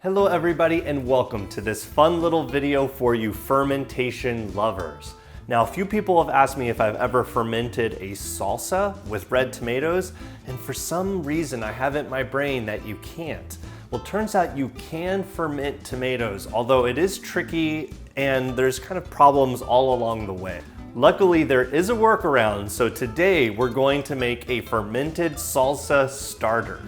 Hello everybody and welcome to this fun little video for you fermentation lovers. Now, a few people have asked me if I've ever fermented a salsa with red tomatoes, and for some reason I have it in my brain that you can't. Well, it turns out you can ferment tomatoes, although it is tricky and there's kind of problems all along the way. Luckily, there is a workaround, so today we're going to make a fermented salsa starter.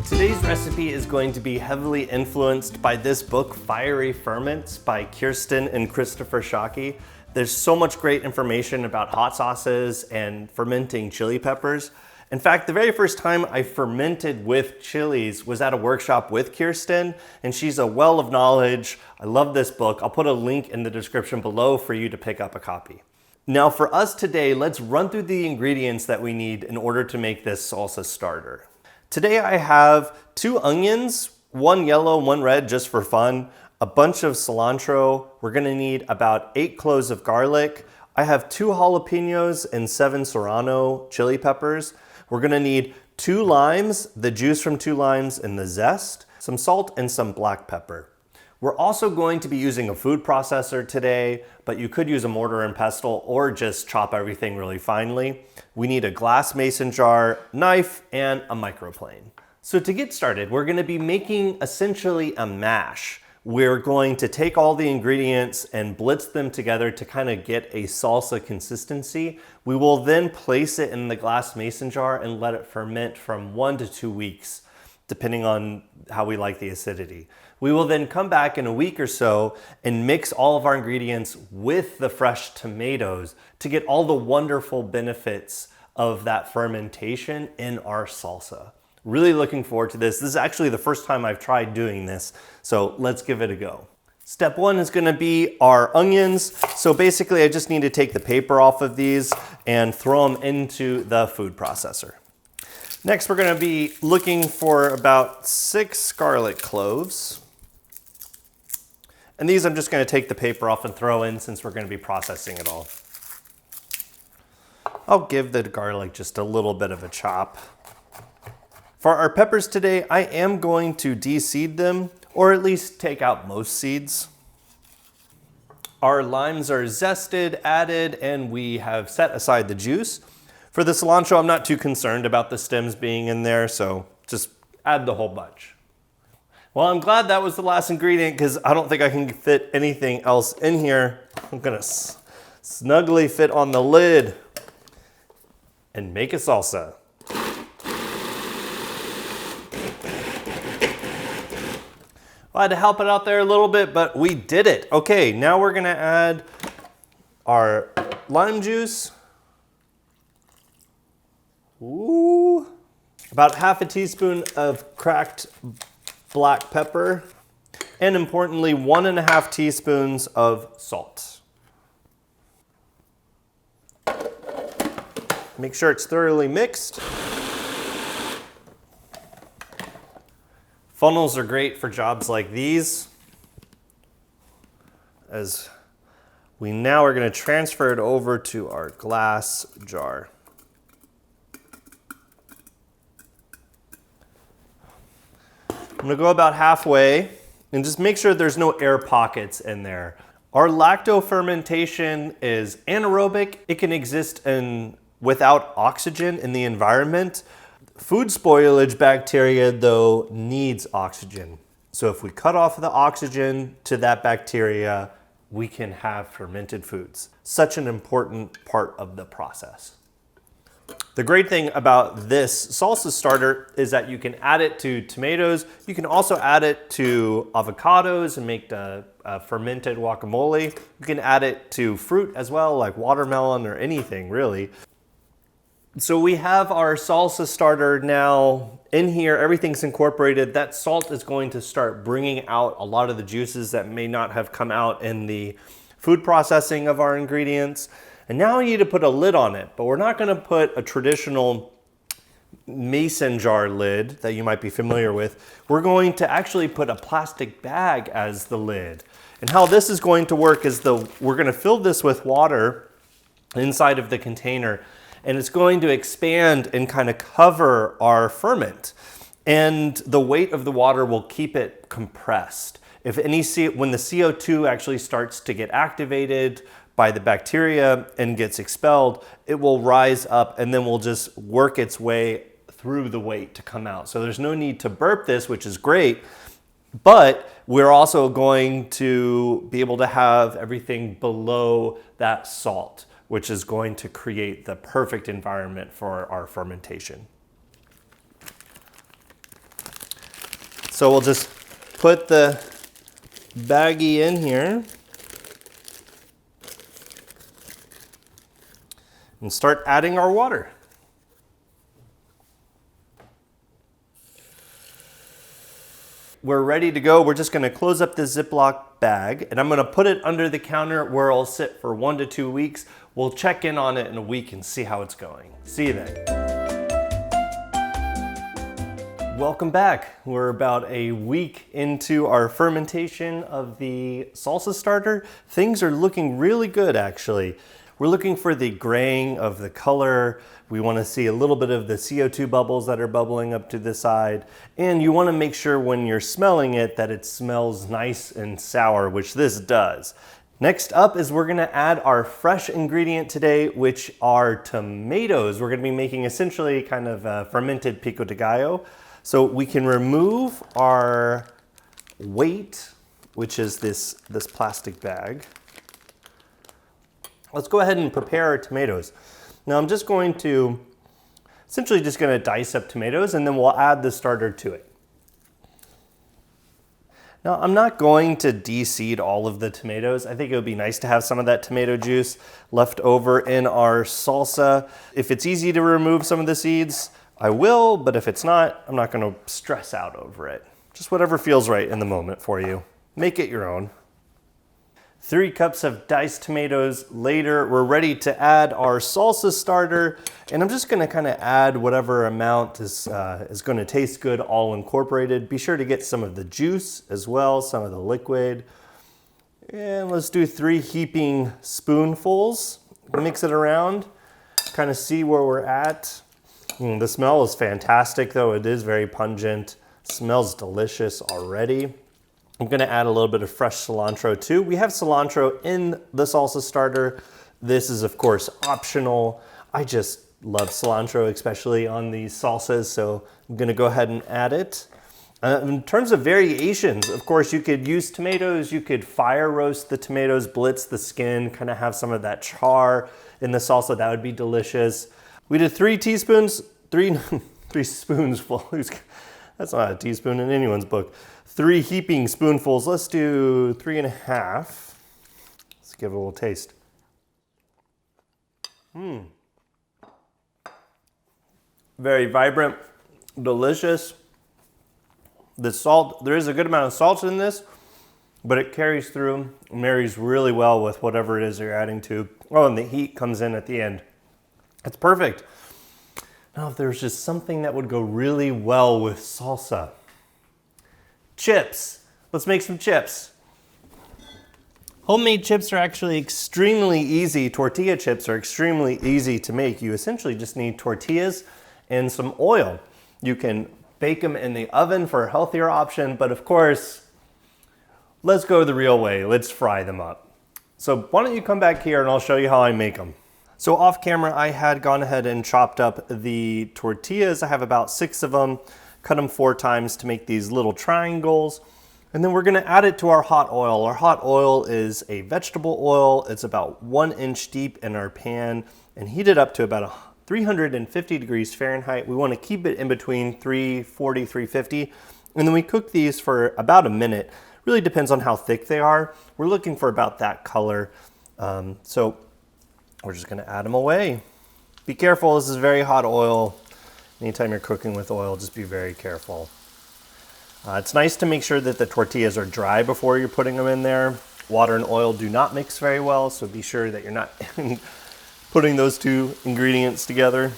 Today's recipe is going to be heavily influenced by this book, Fiery Ferments by Kirsten and Christopher Shockey. There's so much great information about hot sauces and fermenting chili peppers. In fact, the very first time I fermented with chilies was at a workshop with Kirsten, and she's a well of knowledge. I love this book. I'll put a link in the description below for you to pick up a copy. Now for us today, let's run through the ingredients that we need in order to make this salsa starter. Today I have 2 onions, 1 yellow, 1 red just for fun, a bunch of cilantro. We're gonna need about 8 cloves of garlic. I have 2 jalapenos and 7 serrano chili peppers. We're gonna need 2 limes, the juice from 2 limes and the zest, some salt and some black pepper. We're also going to be using a food processor today, but you could use a mortar and pestle or just chop everything really finely. We need a glass mason jar, knife, and a microplane. So to get started, we're gonna be making essentially a mash. We're going to take all the ingredients and blitz them together to kind of get a salsa consistency. We will then place it in the glass mason jar and let it ferment from 1 to 2 weeks, depending on how we like the acidity. We will then come back in a week or so and mix all of our ingredients with the fresh tomatoes to get all the wonderful benefits of that fermentation in our salsa. Really looking forward to this. This is actually the first time I've tried doing this, so let's give it a go. Step 1 is gonna be our onions. So basically I just need to take the paper off of these and throw them into the food processor. Next, we're gonna be looking for about 6 garlic cloves. And these I'm just gonna take the paper off and throw in since we're gonna be processing it all. I'll give the garlic just a little bit of a chop. For our peppers today, I am going to de-seed them, or at least take out most seeds. Our limes are zested, added, and we have set aside the juice. For the cilantro, I'm not too concerned about the stems being in there, so just add the whole bunch. Well, I'm glad that was the last ingredient because I don't think I can fit anything else in here. I'm gonna snugly fit on the lid and make a salsa. I had to help it out there a little bit, but we did it. Okay, now we're gonna add our lime juice. Ooh. About half a teaspoon of cracked black pepper, and importantly, 1.5 teaspoons of salt. Make sure it's thoroughly mixed. Funnels are great for jobs like these. As we now are going to transfer it over to our glass jar. I'm going to go about halfway and just make sure there's no air pockets in there. Our lacto fermentation is anaerobic. It can exist without oxygen in the environment. Food spoilage bacteria, though, needs oxygen. So if we cut off the oxygen to that bacteria, we can have fermented foods. Such an important part of the process. The great thing about this salsa starter is that you can add it to tomatoes. You can also add it to avocados and make the fermented guacamole. You can add it to fruit as well, like watermelon or anything really. So we have our salsa starter now in here. Everything's incorporated. That salt is going to start bringing out a lot of the juices that may not have come out in the food processing of our ingredients. And now we need to put a lid on it, but we're not gonna put a traditional mason jar lid that you might be familiar with. We're going to actually put a plastic bag as the lid. And how this is going to work is we're gonna fill this with water inside of the container. and it's going to expand and kind of cover our ferment. And the weight of the water will keep it compressed. When the CO2 actually starts to get activated by the bacteria and gets expelled, it will rise up and then will just work its way through the weight to come out. So there's no need to burp this, which is great, but we're also going to be able to have everything below that salt, which is going to create the perfect environment for our fermentation. So we'll just put the baggie in here and start adding our water. We're ready to go. We're just going to close up the Ziploc bag, and I'm going to put it under the counter where it'll sit for 1 to 2 weeks. We'll check in on it in a week and see how it's going. See you then. Welcome back. We're about a week into our fermentation of the salsa starter. Things are looking really good, actually. We're looking for the graying of the color. We want to see a little bit of the CO2 bubbles that are bubbling up to the side. And you want to make sure when you're smelling it that it smells nice and sour, which this does. Next up is we're going to add our fresh ingredient today, which are tomatoes. We're going to be making essentially kind of a fermented pico de gallo. So we can remove our weight, which is this plastic bag. Let's go ahead and prepare our tomatoes. Now I'm just going to dice up tomatoes, and then we'll add the starter to it. Now I'm not going to de-seed all of the tomatoes. I think it would be nice to have some of that tomato juice left over in our salsa. If it's easy to remove some of the seeds, I will, but if it's not, I'm not going to stress out over it. Just whatever feels right in the moment for you. Make it your own. 3 cups of diced tomatoes later, we're ready to add our salsa starter, and I'm just going to kind of add whatever amount is going to taste good, all incorporated. Be sure to get some of the juice as well, some of the liquid. And let's do 3 heaping spoonfuls. Mix it around, kind of see where we're at. The smell is fantastic, though. It is very pungent. Smells delicious already. I'm going to add a little bit of fresh cilantro too. We have cilantro in the salsa starter. This is of course optional. I just love cilantro, especially on these salsas, so I'm going to go ahead and add it. In terms of variations, of course, you could use tomatoes. You could fire roast the tomatoes, blitz the skin, kind of have some of that char in the salsa. That would be delicious. We did 3 teaspoons, 3 spoonsful. That's not a teaspoon in anyone's book. 3 heaping spoonfuls. Let's do 3.5. Let's give it a little taste. Very vibrant, delicious. The salt, there is a good amount of salt in this, but it carries through, marries really well with whatever it is you're adding to. Oh, and the heat comes in at the end. It's perfect. Now, if there's just something that would go really well with salsa. Chips. Let's make some chips. Homemade chips are actually extremely easy. Tortilla chips are extremely easy to make. You essentially just need tortillas and some oil. You can bake them in the oven for a healthier option, but of course, let's go the real way. Let's fry them up. So why don't you come back here and I'll show you how I make them. So off camera, I had gone ahead and chopped up the tortillas. I have about 6 of them, cut them 4 times to make these little triangles. And then we're gonna add it to our hot oil. Our hot oil is a vegetable oil. It's about 1 inch deep in our pan and heated up to about 350 degrees Fahrenheit. We wanna keep it in between 340, 350. And then we cook these for about a minute. Really depends on how thick they are. We're looking for about that color. So we're just gonna add them away. Be careful, this is very hot oil. Anytime you're cooking with oil, just be very careful. It's nice to make sure that the tortillas are dry before you're putting them in there. Water and oil do not mix very well, so be sure that you're not putting those 2 ingredients together.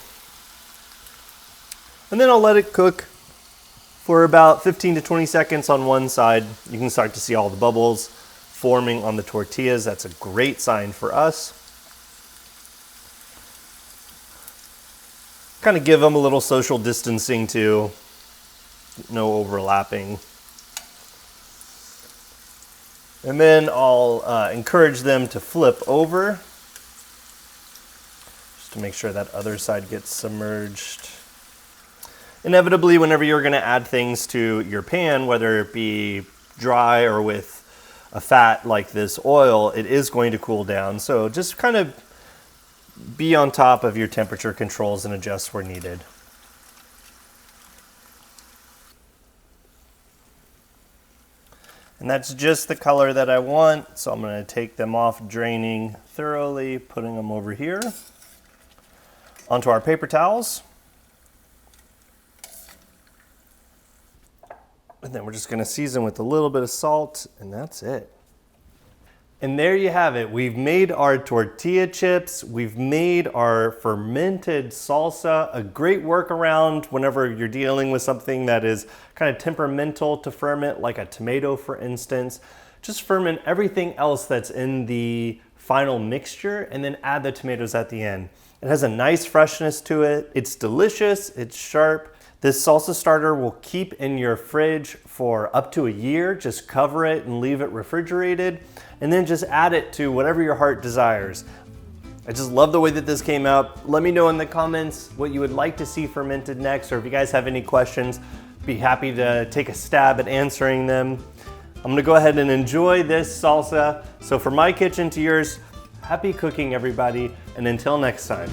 And then I'll let it cook for about 15 to 20 seconds on one side. You can start to see all the bubbles forming on the tortillas. That's a great sign for us. Kind of give them a little social distancing too. No overlapping. And then I'll encourage them to flip over just to make sure that other side gets submerged. Inevitably, whenever you're going to add things to your pan, whether it be dry or with a fat like this oil, it is going to cool down. So just kind of be on top of your temperature controls and adjust where needed. And that's just the color that I want, so I'm going to take them off, draining thoroughly, putting them over here onto our paper towels. And then we're just going to season with a little bit of salt, and that's it. And there you have it. We've made our tortilla chips. We've made our fermented salsa, a great workaround whenever you're dealing with something that is kind of temperamental to ferment, like a tomato, for instance. Just ferment everything else that's in the final mixture and then add the tomatoes at the end. It has a nice freshness to it. It's delicious, it's sharp. This salsa starter will keep in your fridge for up to a year. Just cover it and leave it refrigerated, and then just add it to whatever your heart desires. I just love the way that this came out. Let me know in the comments what you would like to see fermented next, or if you guys have any questions, be happy to take a stab at answering them. I'm gonna go ahead and enjoy this salsa. So from my kitchen to yours, happy cooking, everybody, and until next time.